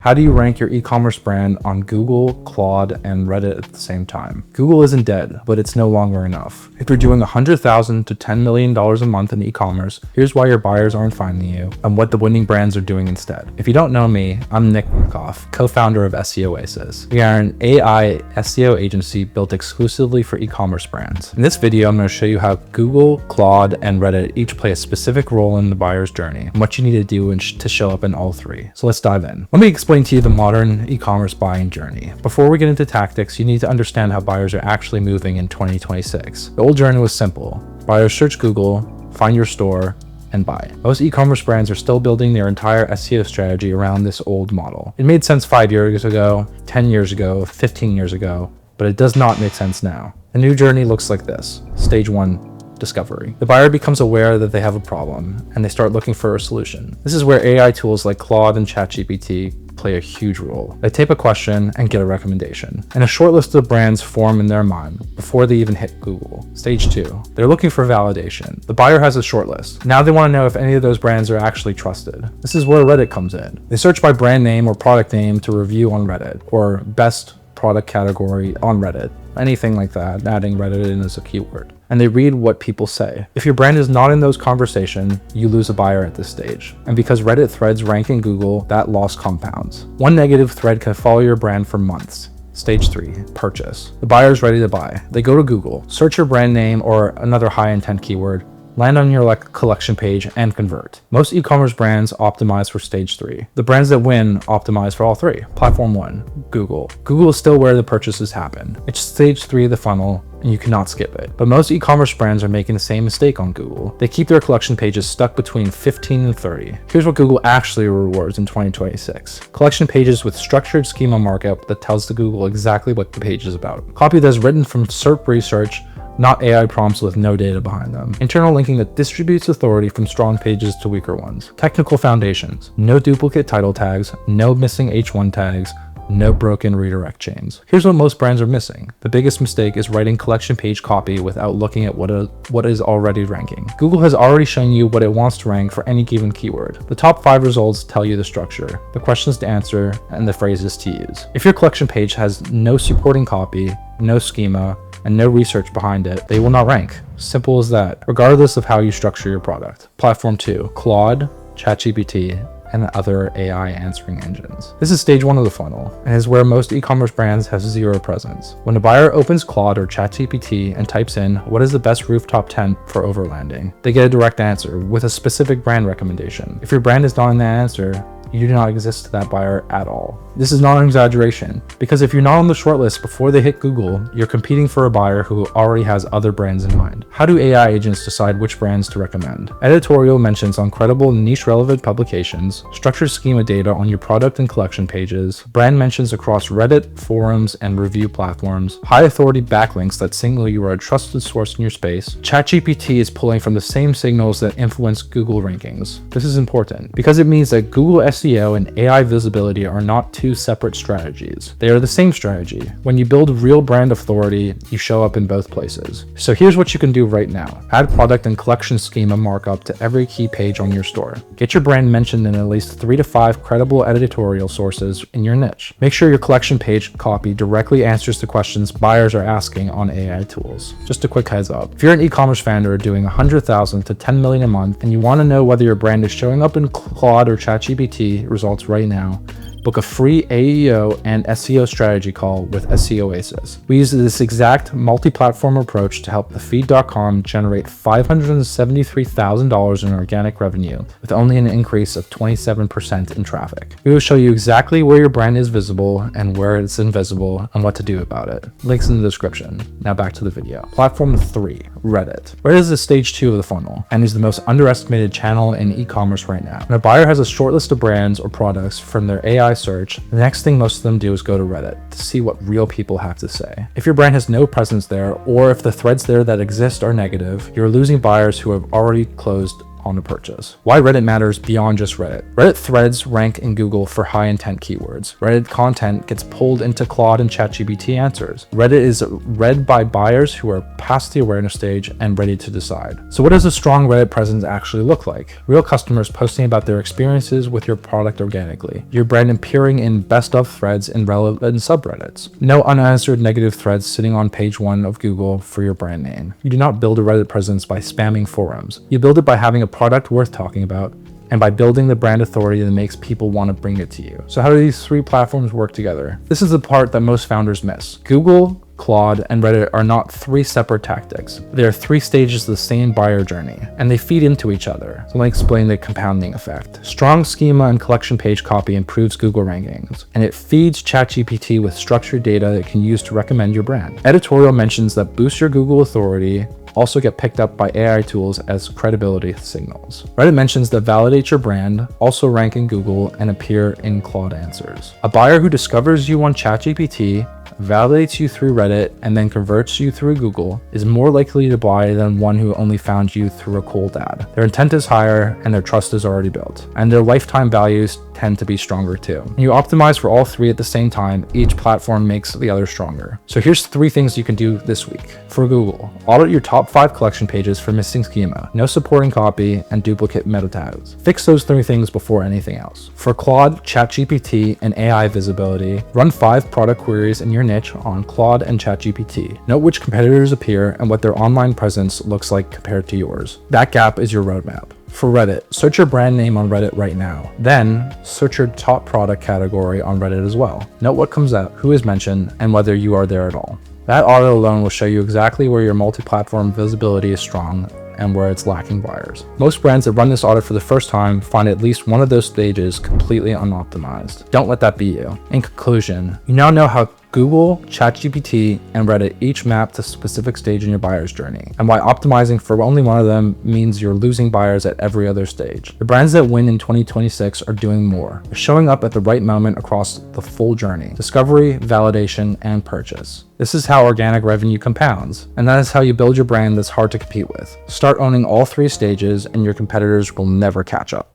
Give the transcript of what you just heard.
How do you rank your e-commerce brand on Google, Claude, and Reddit at the same time? Google isn't dead, but it's no longer enough. If you're doing $100,000 to $10 million a month in e-commerce, here's why your buyers aren't finding you and what the winning brands are doing instead. If you don't know me, I'm Nick Markoff, co-founder of AISEO. We are an AI SEO agency built exclusively for e-commerce brands. In this video, I'm going to show you how Google, Claude, and Reddit each play a specific role in the buyer's journey and what you need to do to show up in all three. So let's dive in. Let me explain to you the modern e-commerce buying journey. Before we get into tactics, you need to understand how buyers are actually moving in 2026. The old journey was simple. Buyers search Google, find your store, and buy. Most e-commerce brands are still building their entire SEO strategy around this old model. It made sense 5 years ago, 10 years ago, 15 years ago, but it does not make sense now. The new journey looks like this. Stage 1. Discovery. The buyer becomes aware that they have a problem and they start looking for a solution. This is where AI tools like Claude and ChatGPT play a huge role. They type a question and get a recommendation, and a short list of brands form in their mind before they even hit Google. Stage 2. They're looking for validation. The buyer has a short list. Now they want to know if any of those brands are actually trusted. This is where Reddit comes in. They search by brand name or product name to review on Reddit, or best product category on Reddit. Anything like that, adding Reddit in as a keyword. And they read what people say. If your brand is not in those conversations, you lose a buyer at this stage. And because Reddit threads rank in Google, that loss compounds. One negative thread can follow your brand for months. Stage 3. Purchase. The buyer is ready to buy. They go to Google, search your brand name or another high intent keyword, land on your collection page, and convert. Most e-commerce brands optimize for stage 3. The brands that win optimize for all three. Platform 1, Google. Google is still where the purchases happen. It's stage 3 of the funnel, and you cannot skip it. But most e-commerce brands are making the same mistake on Google. They keep their collection pages stuck between 15 and 30. Here's what Google actually rewards in 2026. Collection pages with structured schema markup that tells the Google exactly what the page is about. Copy that's written from SERP research, not AI prompts with no data behind them. Internal linking that distributes authority from strong pages to weaker ones. Technical foundations. No duplicate title tags, no missing H1 tags, no broken redirect chains. Here's what most brands are missing. The biggest mistake is writing collection page copy without looking at what is already ranking. Google has already shown you what it wants to rank for any given keyword. The top 5 results tell you the structure, the questions to answer, and the phrases to use. If your collection page has no supporting copy, no schema, and no research behind it, they will not rank. Simple as that, regardless of how you structure your product. Platform 2, Claude, ChatGPT, and other AI answering engines. This is stage 1 of the funnel, and is where most e-commerce brands have zero presence. When a buyer opens Claude or ChatGPT and types in, what is the best rooftop tent for overlanding? They get a direct answer with a specific brand recommendation. If your brand is not in that answer, you do not exist to that buyer at all. This is not an exaggeration, because if you're not on the shortlist before they hit Google, you're competing for a buyer who already has other brands in mind. How do AI agents decide which brands to recommend? Editorial mentions on credible niche relevant publications, structured schema data on your product and collection pages, brand mentions across Reddit, forums, and review platforms, high authority backlinks that signal you are a trusted source in your space. ChatGPT is pulling from the same signals that influence Google rankings. This is important because it means that Google SEO and AI visibility are not two separate strategies. They are the same strategy. When you build real brand authority, you show up in both places. So here's what you can do right now. Add product and collection schema markup to every key page on your store. Get your brand mentioned in at least 3 to 5 credible editorial sources in your niche. Make sure your collection page copy directly answers the questions buyers are asking on AI tools. Just a quick heads up. If you're an e-commerce founder doing $100,000 to $10 million a month and you want to know whether your brand is showing up in Claude or ChatGPT results right now, book a free AISEO and SEO strategy call with AISEO. We use this exact multi-platform approach to help thefeed.com generate $573,000 in organic revenue with only an increase of 27% in traffic. We will show you exactly where your brand is visible and where it's invisible and what to do about it. Links in the description. Now back to the video. Platform 3, Reddit. Reddit is the stage 2 of the funnel and is the most underestimated channel in e-commerce right now. When a buyer has a short list of brands or products from their AI search, the next thing most of them do is go to Reddit to see what real people have to say. If your brand has no presence there, or if the threads there that exist are negative, you're losing buyers who have already closed on a purchase. Why Reddit matters beyond just Reddit. Reddit threads rank in Google for high intent keywords. Reddit content gets pulled into Claude and ChatGPT answers. Reddit is read by buyers who are past the awareness stage and ready to decide. So what does a strong Reddit presence actually look like? Real customers posting about their experiences with your product organically. Your brand appearing in best of threads in relevant subreddits. No unanswered negative threads sitting on page 1 of Google for your brand name. You do not build a Reddit presence by spamming forums. You build it by having a product worth talking about, and by building the brand authority that makes people want to bring it to you. So how do these three platforms work together? This is the part that most founders miss. Google, Claude, and Reddit are not three separate tactics. They are three stages of the same buyer journey, and they feed into each other. So let me explain the compounding effect. Strong schema and collection page copy improves Google rankings, and it feeds ChatGPT with structured data it can use to recommend your brand. Editorial mentions that boost your Google authority also get picked up by AI tools as credibility signals. Reddit mentions that validate your brand, also rank in Google and appear in Claude answers. A buyer who discovers you on ChatGPT, validates you through Reddit, and then converts you through Google is more likely to buy than one who only found you through a cold ad. Their intent is higher and their trust is already built, and their lifetime values tend to be stronger too. When you optimize for all three at the same time, each platform makes the other stronger. So here's 3 things you can do this week. For Google, audit your top 5 collection pages for missing schema, no supporting copy, and duplicate meta tags. Fix those 3 things before anything else. For Claude, ChatGPT, and AI visibility, run 5 product queries in your niche on Claude and ChatGPT. Note which competitors appear and what their online presence looks like compared to yours. That gap is your roadmap. For Reddit, search your brand name on Reddit right now. Then, search your top product category on Reddit as well. Note what comes up, who is mentioned, and whether you are there at all. That audit alone will show you exactly where your multi-platform visibility is strong and where it's lacking buyers. Most brands that run this audit for the first time find at least one of those stages completely unoptimized. Don't let that be you. In conclusion, you now know how Google, ChatGPT, and Reddit each map to a specific stage in your buyer's journey, and why optimizing for only one of them means you're losing buyers at every other stage. The brands that win in 2026 are doing more. They're showing up at the right moment across the full journey: discovery, validation, and purchase. This is how organic revenue compounds, and that is how you build your brand that's hard to compete with. Start owning all 3 stages, and your competitors will never catch up.